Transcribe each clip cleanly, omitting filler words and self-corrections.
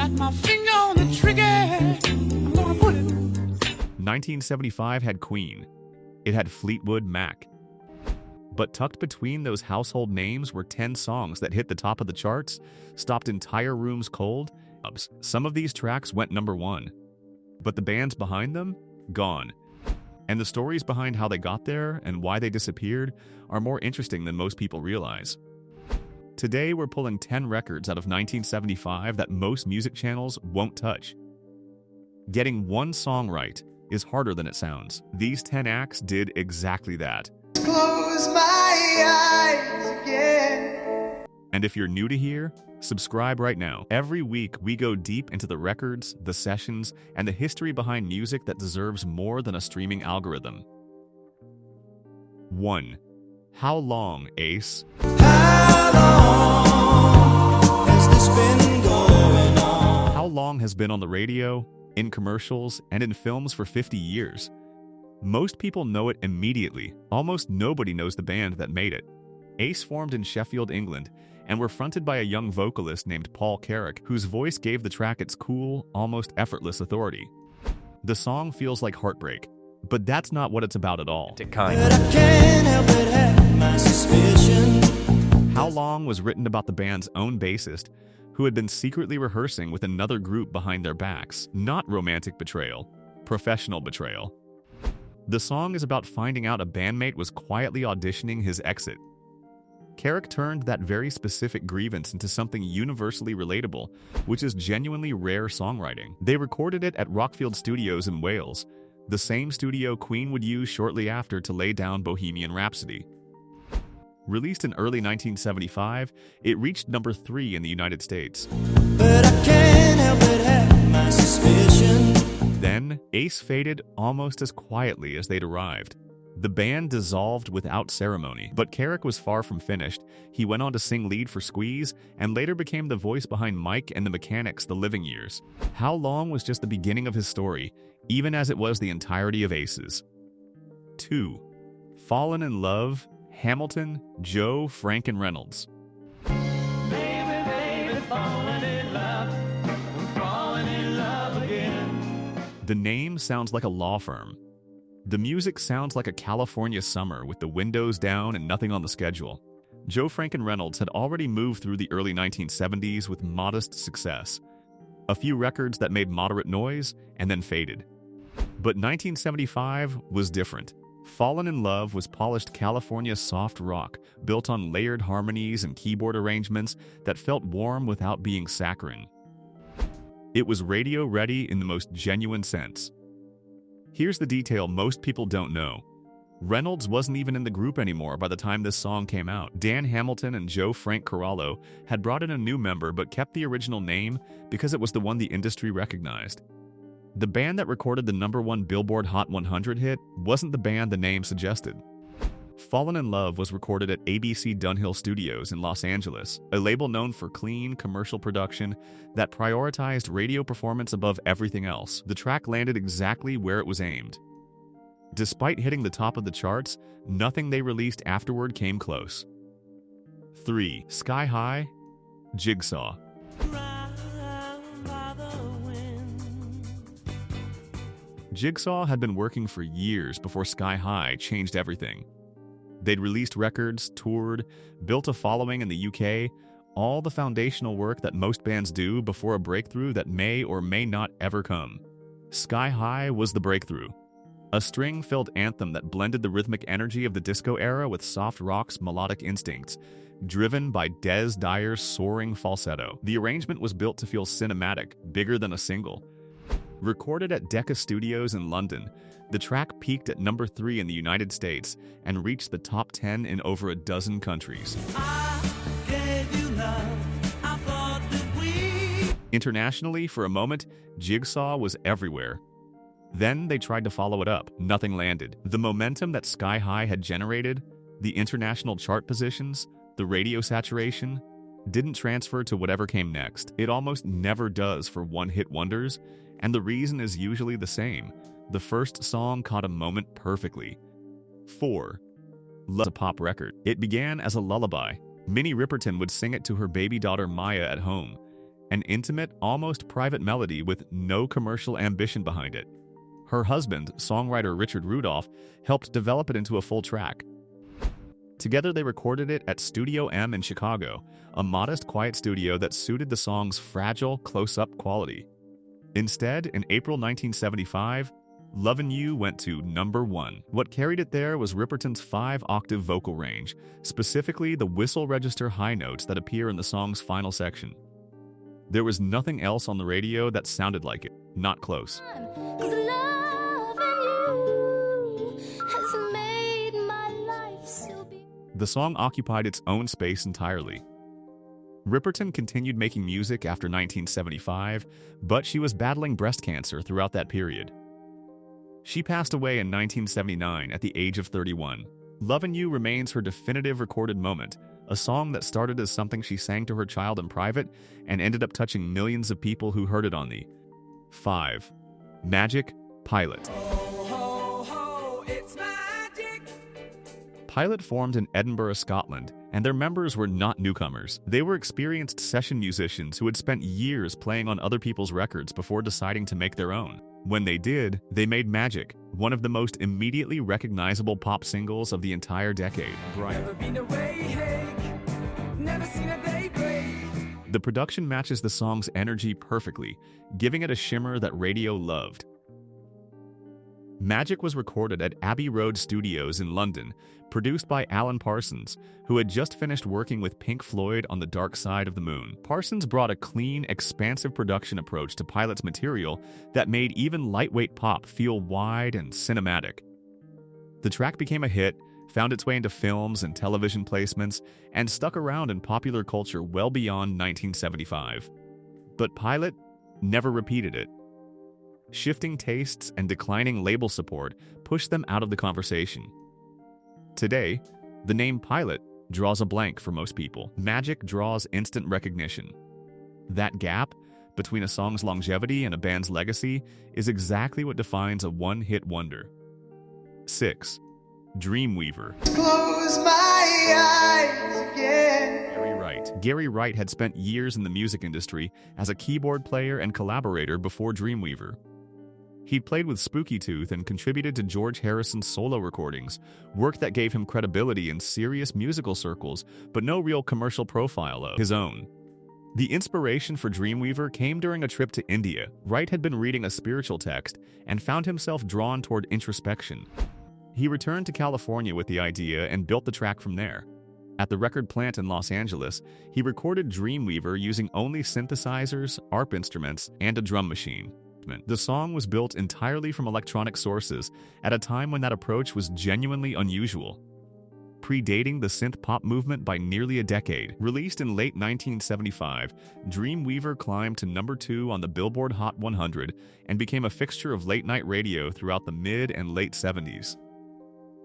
got my finger on the trigger. I'm gonna pull it. 1975 had Queen. It had Fleetwood Mac. But tucked between those household names were 10 songs that hit the top of the charts, stopped entire rooms cold. Some of these tracks went number one, but the bands behind them, gone. And the stories behind how they got there and why they disappeared are more interesting than most people realize. Today, we're pulling 10 records out of 1975 that most music channels won't touch. Getting one song right is harder than it sounds. These 10 acts did exactly that. Close my eyes again. And if you're new to here, subscribe right now. Every week, we go deep into the records, the sessions, and the history behind music that deserves more than a streaming algorithm. 1. How long, Ace? How long has this been going on? How Long has been on the radio, in commercials, and in films for 50 years. Most people know it immediately. Almost nobody knows the band that made it. Ace formed in Sheffield, England, and were fronted by a young vocalist named Paul Carrack, whose voice gave the track its cool, almost effortless authority. The song feels like heartbreak, but that's not what it's about at all. But I can't help but have my suspicion. How Long was written about the band's own bassist, who had been secretly rehearsing with another group behind their backs. Not romantic betrayal, professional betrayal. The song is about finding out a bandmate was quietly auditioning his exit. Carrack turned that very specific grievance into something universally relatable, which is genuinely rare songwriting. They recorded it at Rockfield Studios in Wales, the same studio Queen would use shortly after to lay down Bohemian Rhapsody. Released in early 1975, it reached number 3 in the United States. But I can't help but have my suspicion. Then, Ace faded almost as quietly as they'd arrived. The band dissolved without ceremony, but Carrack was far from finished. He went on to sing lead for Squeeze, and later became the voice behind Mike and the Mechanics' The Living Years. How Long was just the beginning of his story, even as it was the entirety of Ace's. 2. Fallen in Love, Hamilton, Joe, Frank, and Reynolds. Baby, baby, falling in love. I'm falling in love again. The name sounds like a law firm. The music sounds like a California summer with the windows down and nothing on the schedule. Joe, Frank, and Reynolds had already moved through the early 1970s with modest success. A few records that made moderate noise and then faded. But 1975 was different. Fallen in Love was polished California soft rock, built on layered harmonies and keyboard arrangements that felt warm without being saccharine. It was radio ready in the most genuine sense. Here's the detail most people don't know. Reynolds wasn't even in the group anymore by the time this song came out. Dan Hamilton and Joe Frank Corallo had brought in a new member but kept the original name because it was the one the industry recognized. The band that recorded the #1 Billboard Hot 100 hit wasn't the band the name suggested. Fallen in Love was recorded at ABC Dunhill Studios in Los Angeles, a label known for clean, commercial production that prioritized radio performance above everything else. The track landed exactly where it was aimed. Despite hitting the top of the charts, nothing they released afterward came close. 3. Sky High, Jigsaw. Jigsaw had been working for years before Sky High changed everything. They'd released records, toured, built a following in the UK, all the foundational work that most bands do before a breakthrough that may or may not ever come. Sky High was the breakthrough. A string-filled anthem that blended the rhythmic energy of the disco era with soft rock's melodic instincts, driven by Des Dyer's soaring falsetto. The arrangement was built to feel cinematic, bigger than a single. Recorded at Decca Studios in London, the track peaked at number 3 in the United States and reached the top 10 in over a dozen countries. Internationally, for a moment, Jigsaw was everywhere. Then they tried to follow it up. Nothing landed. The momentum that Sky High had generated, the international chart positions, the radio saturation, didn't transfer to whatever came next. It almost never does for one-hit wonders, and the reason is usually the same. The first song caught a moment perfectly. 4. Love, a pop record. It began as a lullaby. Minnie Riperton would sing it to her baby daughter Maya at home, an intimate, almost private melody with no commercial ambition behind it. Her husband, songwriter Richard Rudolph, helped develop it into a full track. Together they recorded it at Studio M in Chicago, a modest, quiet studio that suited the song's fragile, close-up quality. Instead, in April 1975, Lovin' You went to #1. What carried it there was Ripperton's 5-octave vocal range, specifically the whistle register high notes that appear in the song's final section. There was nothing else on the radio that sounded like it, not close. The song occupied its own space entirely. Ripperton continued making music after 1975, but she was battling breast cancer throughout that period. She passed away in 1979 at the age of 31. Lovin' You remains her definitive recorded moment, a song that started as something she sang to her child in private and ended up touching millions of people who heard it on the 5. Magic Pilot. Pilot formed in Edinburgh, Scotland, and their members were not newcomers. They were experienced session musicians who had spent years playing on other people's records before deciding to make their own. When they did, they made Magic, one of the most immediately recognizable pop singles of the entire decade. The production matches the song's energy perfectly, giving it a shimmer that radio loved. Magic was recorded at Abbey Road Studios in London, produced by Alan Parsons, who had just finished working with Pink Floyd on The Dark Side of the Moon. Parsons brought a clean, expansive production approach to Pilot's material that made even lightweight pop feel wide and cinematic. The track became a hit, found its way into films and television placements, and stuck around in popular culture well beyond 1975. But Pilot never repeated it. Shifting tastes and declining label support pushed them out of the conversation. Today, the name Pilot draws a blank for most people. Magic draws instant recognition. That gap between a song's longevity and a band's legacy is exactly what defines a one-hit wonder. 6. Dreamweaver. Close my eyes again. Gary Wright. Gary Wright had spent years in the music industry as a keyboard player and collaborator before Dreamweaver. He'd played with Spooky Tooth and contributed to George Harrison's solo recordings, work that gave him credibility in serious musical circles, but no real commercial profile of his own. The inspiration for Dreamweaver came during a trip to India. Wright had been reading a spiritual text and found himself drawn toward introspection. He returned to California with the idea and built the track from there. At the record plant in Los Angeles, he recorded Dreamweaver using only synthesizers, ARP instruments, and a drum machine. The song was built entirely from electronic sources at a time when that approach was genuinely unusual. Predating the synth pop movement by nearly a decade, released in late 1975, Dreamweaver climbed to #2 on the Billboard Hot 100 and became a fixture of late-night radio throughout the mid and late 70s.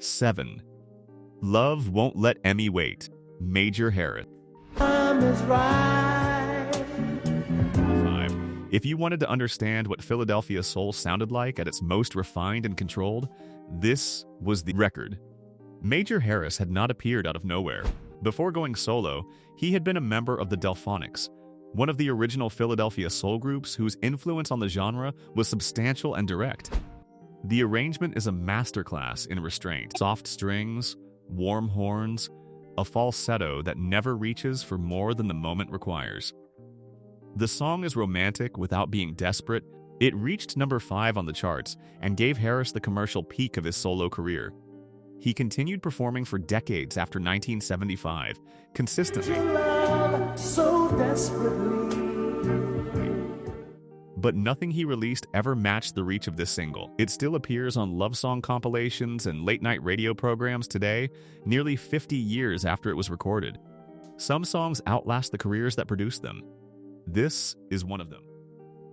7. Love Won't Let Emmy Wait. Major Harris. Time is right. 5. If you wanted to understand what Philadelphia soul sounded like at its most refined and controlled, this was the record. Major Harris had not appeared out of nowhere. Before going solo, he had been a member of the Delphonics, one of the original Philadelphia soul groups whose influence on the genre was substantial and direct. The arrangement is a masterclass in restraint. Soft strings, warm horns, a falsetto that never reaches for more than the moment requires. The song is romantic without being desperate. It reached #5 on the charts and gave Harris the commercial peak of his solo career. He continued performing for decades after 1975, consistently. So desperately. But nothing he released ever matched the reach of this single. It still appears on love song compilations and late-night radio programs today, nearly 50 years after it was recorded. Some songs outlast the careers that produced them. This is one of them.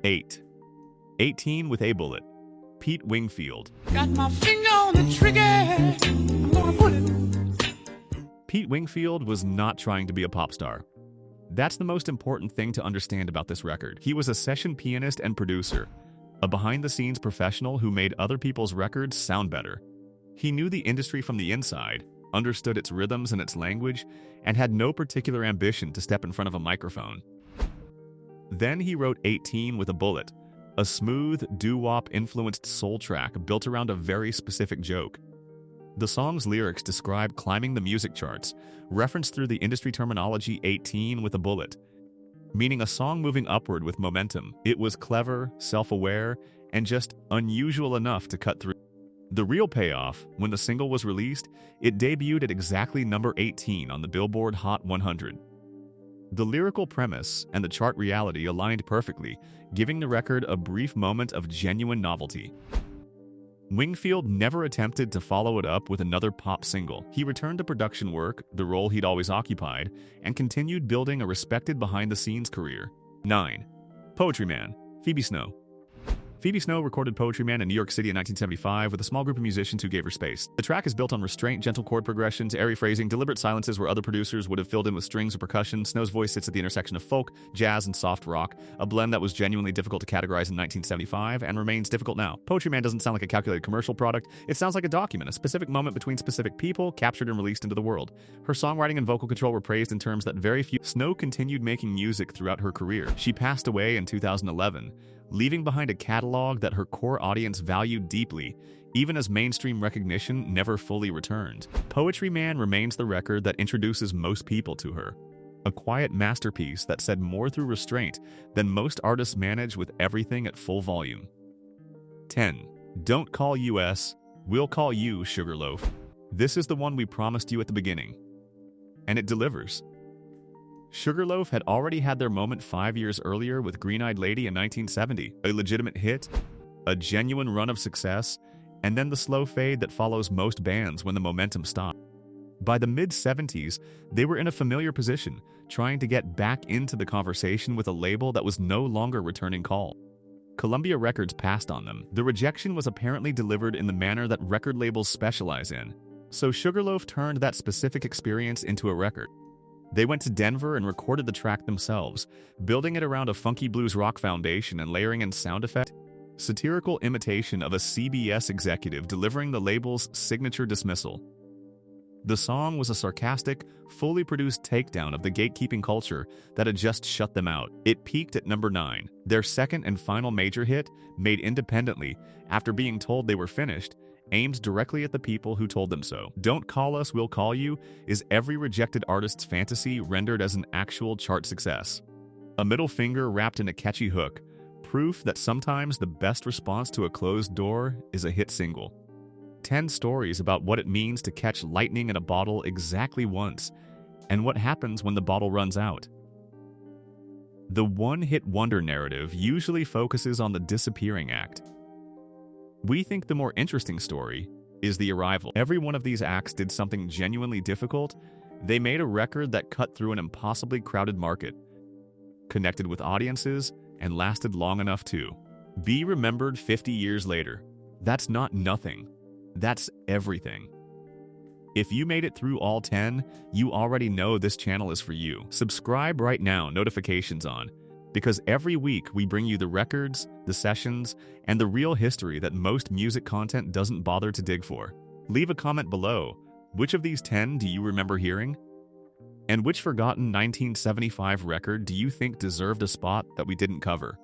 8. 18 with a Bullet. Pete Wingfield. Got my finger on the trigger. I'm gonna put it. Pete Wingfield was not trying to be a pop star. That's the most important thing to understand about this record. He was a session pianist and producer, a behind-the-scenes professional who made other people's records sound better. He knew the industry from the inside, understood its rhythms and its language, and had no particular ambition to step in front of a microphone. Then he wrote 18 with a Bullet, a smooth, doo-wop-influenced soul track built around a very specific joke. The song's lyrics describe climbing the music charts, referenced through the industry terminology 18 with a bullet, meaning a song moving upward with momentum. It was clever, self-aware, and just unusual enough to cut through. The real payoff, when the single was released, it debuted at exactly number 18 on the Billboard Hot 100. The lyrical premise and the chart reality aligned perfectly, giving the record a brief moment of genuine novelty. Wingfield never attempted to follow it up with another pop single. He returned to production work, the role he'd always occupied, and continued building a respected behind-the-scenes career. 9. Poetry Man, Phoebe Snow. Phoebe Snow recorded Poetry Man in New York City in 1975 with a small group of musicians who gave her space. The track is built on restraint, gentle chord progressions, airy phrasing, deliberate silences where other producers would have filled in with strings or percussion. Snow's voice sits at the intersection of folk, jazz, and soft rock, a blend that was genuinely difficult to categorize in 1975 and remains difficult now. Poetry Man doesn't sound like a calculated commercial product. It sounds like a document, a specific moment between specific people, captured and released into the world. Her songwriting and vocal control were praised in terms that very few. Snow continued making music throughout her career. She passed away in 2011. Leaving behind a catalog that her core audience valued deeply, even as mainstream recognition never fully returned. Poetry Man remains the record that introduces most people to her. A quiet masterpiece that said more through restraint than most artists manage with everything at full volume. 10. Don't Call US, We'll Call You, Sugarloaf. This is the one we promised you at the beginning. And it delivers. Sugarloaf had already had their moment 5 years earlier with Green-Eyed Lady in 1970, a legitimate hit, a genuine run of success, and then the slow fade that follows most bands when the momentum stops. By the mid-70s, they were in a familiar position, trying to get back into the conversation with a label that was no longer returning call. Columbia Records passed on them. The rejection was apparently delivered in the manner that record labels specialize in. So Sugarloaf turned that specific experience into a record. They went to Denver and recorded the track themselves, building it around a funky blues rock foundation and layering in sound effect, satirical imitation of a CBS executive delivering the label's signature dismissal. The song was a sarcastic, fully produced takedown of the gatekeeping culture that had just shut them out. It peaked at number 9, their second and final major hit, made independently after being told they were finished, aimed directly at the people who told them so. Don't Call Us, We'll Call You is every rejected artist's fantasy rendered as an actual chart success. A middle finger wrapped in a catchy hook, proof that sometimes the best response to a closed door is a hit single. 10 stories about what it means to catch lightning in a bottle exactly once, and what happens when the bottle runs out. The one-hit wonder narrative usually focuses on the disappearing act. We think the more interesting story is the arrival. Every one of these acts did something genuinely difficult. They made a record that cut through an impossibly crowded market, connected with audiences, and lasted long enough to be remembered 50 years later. That's not nothing. That's everything. If you made it through all 10, you already know this channel is for you. Subscribe right now, notifications on, because every week we bring you the records, the sessions, and the real history that most music content doesn't bother to dig for. Leave a comment below. Which of these 10 do you remember hearing? And which forgotten 1975 record do you think deserved a spot that we didn't cover?